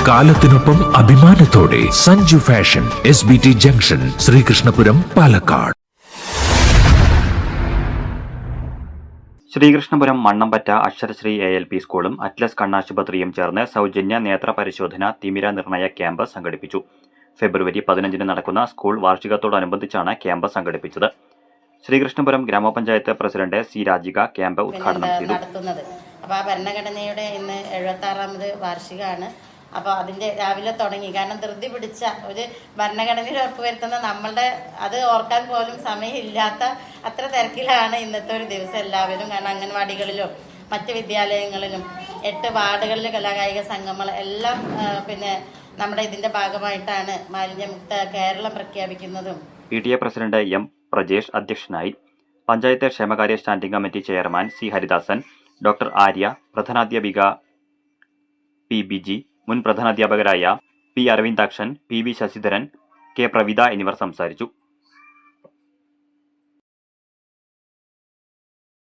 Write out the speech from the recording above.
കാലത്തിനൊപ്പം അഭിമാനത്തോടെ Sanju fashion SBT junction, Sreekrishnapuram, Palakkad. Sreekrishnapuram Mannampatta Aksharasree ALP സ്കൂളും Atlas കണ്ണാശുപത്രിയും ചേർന്ന് സൗജന്യ നേത്ര പരിശോധന തിമിര നിർണയ ക്യാമ്പ് സംഘടിപ്പിച്ചു. ഫെബ്രുവരി 15 നടക്കുന്ന സ്കൂൾ വാർഷികത്തോടനുബന്ധിച്ചാണ് ക്യാമ്പ് സംഘടിപ്പിച്ചത്. ശ്രീകൃഷ്ണപുരം ഗ്രാമപഞ്ചായത്ത് പ്രസിഡന്റ് C. രാജിക ക്യാമ്പ് ഉദ്ഘാടനം ചെയ്തു. അപ്പോൾ ആ ഭരണഘടനയുടെ ഇന്ന് 76ാമത് വാർഷികമാണ്. അപ്പോൾ അതിൻ്റെ രാവിലെ തുടങ്ങി. കാരണം ധൃതി പിടിച്ച ഒരു ഭരണഘടനയിൽ ഉറപ്പുവരുത്തുന്ന നമ്മളുടെ അത് ഓർക്കാൻ പോലും സമയമില്ലാത്ത അത്ര തിരക്കിലാണ് ഇന്നത്തെ ഒരു ദിവസം എല്ലാവരും. കാരണം അംഗൻവാടികളിലും മറ്റ് വിദ്യാലയങ്ങളിലും 8 വാർഡുകളിലെ കലാകായിക സംഘങ്ങൾ എല്ലാം നമ്മുടെ ഇതിൻ്റെ ഭാഗമായിട്ടാണ് മാലിന്യമുക്ത കേരളം പ്രഖ്യാപിക്കുന്നതും. PTA president M. പ്രജേഷ് അധ്യക്ഷനായി. പഞ്ചായത്ത് ക്ഷേമകാര്യ standing committee chairman C. Haridasan, doctor Arya, പ്രധാനാധ്യാപിക P. ബിജി, മുൻ പ്രധാനാധ്യാപകരായ P. Aravindakshan, PV Sasidharan, K. Pravitha എന്നിവർ സംസാരിച്ചു.